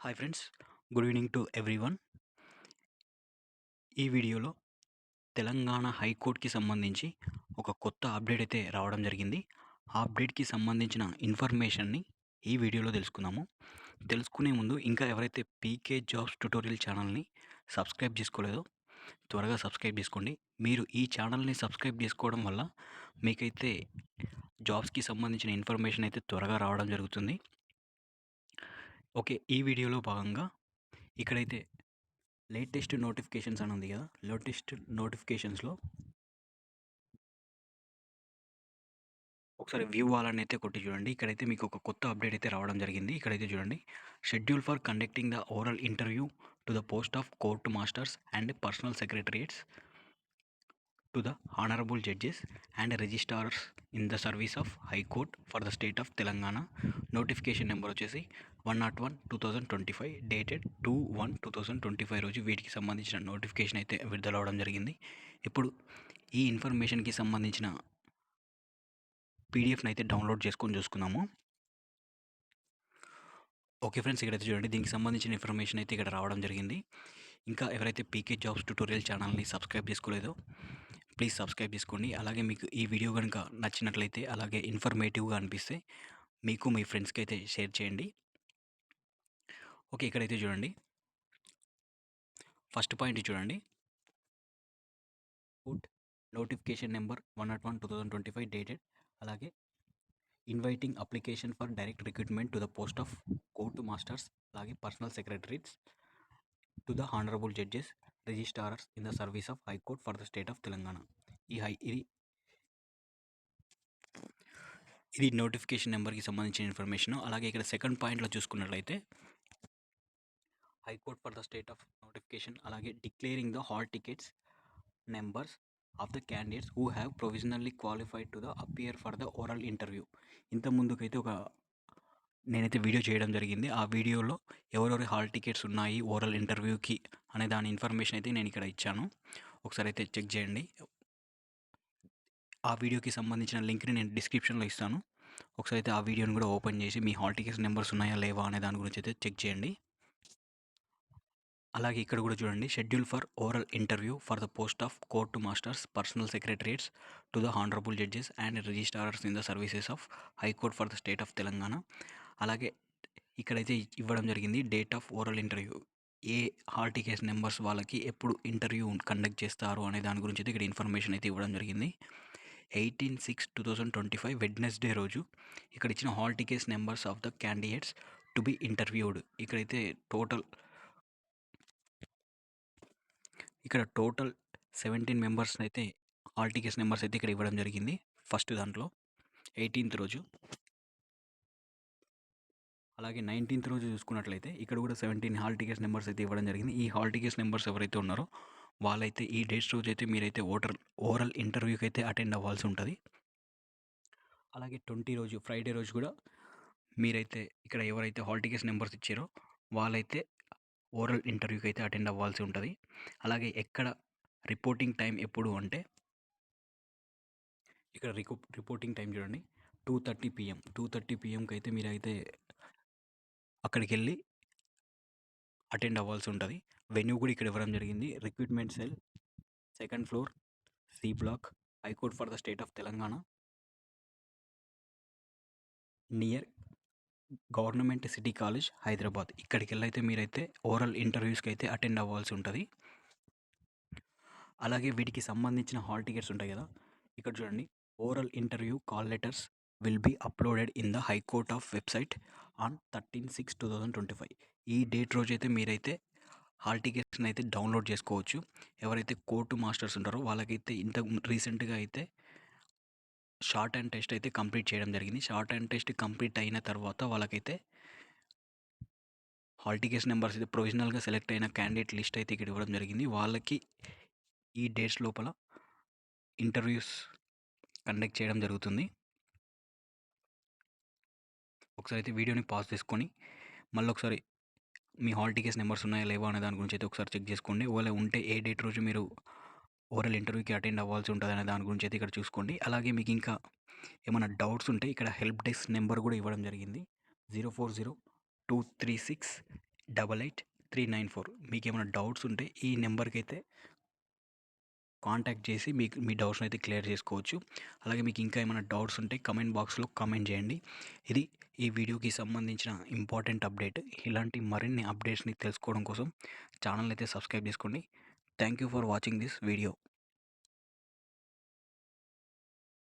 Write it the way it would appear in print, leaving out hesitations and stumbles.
Hi friends, good evening to everyone. ఈ వీడియోలో తెలంగాణ హైకోర్టుకి సంబంధించి ఒక కొత్త అప్డేట్ అయితే రావడం జరిగింది. ఆ అప్డేట్‌కి సంబంధించిన ఇన్ఫర్మేషన్‌ని ఈ వీడియోలో తెలుసుకుందాము. తెలుసుకునే ముందు ఇంకా ఎవరైతే పీకే జాబ్స్ ట్యుటోరియల్ ఛానల్‌ని సబ్స్క్రైబ్ చేసుకోలేదో త్వరగా సబ్స్క్రైబ్ చేసుకోండి. మీరు ఈ ఛానల్‌ని సబ్స్క్రైబ్ చేసుకోవడం వల్ల మీకైతే జాబ్స్‌కి సంబంధించిన ఇన్ఫర్మేషన్ అయితే త్వరగా రావడం జరుగుతుంది. ఓకే, ఈ వీడియోలో భాగంగా ఇక్కడైతే లేటెస్ట్ నోటిఫికేషన్స్ అని ఉంది కదా, లేటెస్ట్ నోటిఫికేషన్స్లో ఒకసారి వ్యూ వాళ్ళని అయితే కొట్టి చూడండి. ఇక్కడైతే మీకు ఒక కొత్త అప్డేట్ అయితే రావడం జరిగింది. ఇక్కడైతే చూడండి, schedule for conducting the oral interview to the post of court masters and personal secretariats to the honourable judges and registrars in the service of high court for the state of Telangana. Notification number వచ్చేసి 101/2025 dated 2/1/2025 రోజు వీటికి సంబంధించిన notification అయితే విడుదల అవడం జరిగింది. ఇప్పుడు ఈ ఇన్ఫర్మేషన్కి సంబంధించిన పీడిఎఫ్ని అయితే డౌన్లోడ్ చేసుకొని చూసుకుందాము. ఓకే ఫ్రెండ్స్, ఇక్కడైతే చూడండి, దీనికి సంబంధించిన ఇన్ఫర్మేషన్ అయితే ఇక్కడ రావడం జరిగింది. ఇంకా ఎవరైతే పీకే జాబ్స్ ట్యుటోరియల్ ఛానల్ని సబ్స్క్రైబ్ చేసుకోలేదో ప్లీజ్ సబ్స్క్రైబ్ చేసుకోండి. అలాగే మీకు ఈ వీడియో కనుక నచ్చినట్లయితే, అలాగే ఇన్ఫర్మేటివ్గా అనిపిస్తే మీకు మీ ఫ్రెండ్స్కి అయితే షేర్ చేయండి. ఓకే, ఇక్కడైతే చూడండి, ఫస్ట్ పాయింట్ చూడండి, నోటిఫికేషన్ నెంబర్ 101/2025 డేటెడ్, అలాగే inviting application for direct recruitment to the post of court masters, అలాగే personal secretaries to the honourable judges registrars in the service of high court for the state of Telangana. ఇది notification నెంబర్కి సంబంధించిన information. అలాగే ఇక్కడ second పాయింట్లో చూసుకున్నట్లయితే high court for the state of notification, అలాగే declaring the hall tickets numbers of the candidates who have provisionally qualified to the appear for the oral interview. ఇంత ముందుకైతే నేనైతే వీడియో చేయడం జరిగింది. ఆ వీడియోలో ఎవరెవరి హాల్ టికెట్స్ ఉన్నాయి ఓరల్ ఇంటర్వ్యూకి అనే దాని ఇన్ఫర్మేషన్ అయితే నేను ఇక్కడ ఇచ్చాను. ఒకసారి అయితే చెక్ చేయండి. ఆ వీడియోకి సంబంధించిన లింక్ని నేను డిస్క్రిప్షన్లో ఇస్తాను. ఒకసారి అయితే ఆ వీడియోని కూడా ఓపెన్ చేసి మీ హాల్ టికెట్స్ నెంబర్స్ ఉన్నాయా లేవా అనే దాని గురించి అయితే చెక్ చేయండి. అలాగే ఇక్కడ కూడా చూడండి, schedule for oral interview for the post of court masters personal secretariats to the honourable judges and registrars in the services of high court for the state of Telangana. అలాగే ఇక్కడైతే ఇవ్వడం జరిగింది date of oral interview, A hall tickets numbers వాళ్ళకి ఎప్పుడు interview conduct చేస్తారు అనే దాని గురించి అయితే ఇక్కడ ఇన్ఫర్మేషన్ అయితే ఇవ్వడం జరిగింది. 18/6/2025 వెడ్నెస్డే రోజు ఇక్కడ ఇచ్చిన hall tickets numbers of the candidates to be interviewed. ఇక్కడైతే టోటల్ 17 మెంబర్స్ అయితే హాల్ టికెట్స్ నెంబర్స్ అయితే ఇక్కడ ఇవ్వడం జరిగింది. ఫస్ట్ దాంట్లో 18th రోజు, అలాగే 19th రోజు చూసుకున్నట్లయితే ఇక్కడ కూడా 17 హాల్ టికెట్స్ నెంబర్స్ అయితే ఇవ్వడం జరిగింది. ఈ హాల్ టికెట్స్ నెంబర్స్ ఎవరైతే ఉన్నారో వాళ్ళైతే ఈ డేట్స్ రోజు అయితే మీరైతే ఓరల్ ఇంటర్వ్యూకి అయితే అటెండ్ అవ్వాల్సి ఉంటుంది. అలాగే 20 రోజు, ఫ్రైడే రోజు కూడా మీరైతే ఇక్కడ ఎవరైతే హాల్ టికెట్స్ నెంబర్స్ ఇచ్చారో వాళ్ళైతే ఓరల్ ఇంటర్వ్యూకి అయితే అటెండ్ అవ్వాల్సి ఉంటుంది. అలాగే ఎక్కడ రిపోర్టింగ్ టైం ఎప్పుడు అంటే ఇక్కడ రిపోర్టింగ్ టైం చూడండి, 2:30 PM. 2:30 PMకి అయితే మీరైతే అక్కడికి వెళ్ళి అటెండ్ అవ్వాల్సి ఉంటుంది. వెన్యూ కూడా ఇక్కడ ఇవ్వడం జరిగింది, recruitment cell, 2nd floor, C block, high court for the state of Telangana, near government city college, Hyderabad. ఇక్కడికి వెళ్ళైతే మీరైతే ఓరల్ ఇంటర్వ్యూస్కి అయితే అటెండ్ అవ్వాల్సి ఉంటుంది. అలాగే వీటికి సంబంధించిన హాల్ టికెట్స్ ఉంటాయి కదా, ఇక్కడ చూడండి, oral interview call letters will be uploaded in the high court of website on 13/6/2025. ఈ డేట్ రోజు అయితే మీరైతే హాల్ టికెట్స్ని అయితే డౌన్లోడ్ చేసుకోవచ్చు. ఎవరైతే కోర్టు మాస్టర్స్ ఉంటారో వాళ్ళకైతే రీసెంట్గా అయితే షార్ట్ అండ్ టెస్ట్ అయితే కంప్లీట్ చేయడం జరిగింది. షార్ట్ అండ్ టెస్ట్ కంప్లీట్ అయిన తర్వాత వాళ్ళకైతే హాల్ టికెట్స్ నెంబర్స్ అయితే ప్రొవిజనల్గా సెలెక్ట్ అయిన క్యాండిడేట్ లిస్ట్ అయితే ఇక్కడ ఇవ్వడం జరిగింది. వాళ్ళకి ఈ డేట్స్ లోపల ఇంటర్వ్యూస్ కండక్ట్ చేయడం జరుగుతుంది. ఒకసారి అయితే వీడియోని పాజ్ చేసుకొని మళ్ళీ ఒకసారి మీ హాల్ టికెట్స్ నెంబర్స్ ఉన్నాయా లేవా అనే దాని గురించి అయితే ఒకసారి చెక్ చేసుకోండి. ఒకవేళ ఉంటే ఏ డేట్ రోజు మీరు ఓరల్ ఇంటర్వ్యూకి అటెండ్ అవ్వాల్సి ఉంటుంది అనే దాని గురించి అయితే ఇక్కడ చూసుకోండి. అలాగే మీకు ఇంకా ఏమైనా డౌట్స్ ఉంటే ఇక్కడ హెల్ప్ డెస్క్ నెంబర్ కూడా ఇవ్వడం జరిగింది, 040-236 888394. మీకేమైనా డౌట్స్ ఉంటే ఈ నెంబర్‌కైతే కాంటాక్ట్ చేసి మీ డౌట్స్‌ని అయితే క్లియర్ చేసుకోవచ్చు. అలాగే మీకు ఇంకా ఏమైనా డౌట్స్ ఉంటే కమెంట్ బాక్స్‌లో కామెంట్ చేయండి. ఇది ఈ వీడియోకి సంబంధించిన ఇంపార్టెంట్ అప్డేట్. ఇలాంటి మరిన్ని అప్డేట్స్‌ని తెలుసుకోవడం కోసం ఛానల్‌ని అయితే సబ్స్క్రైబ్ చేసుకోండి. Thank you for watching this video.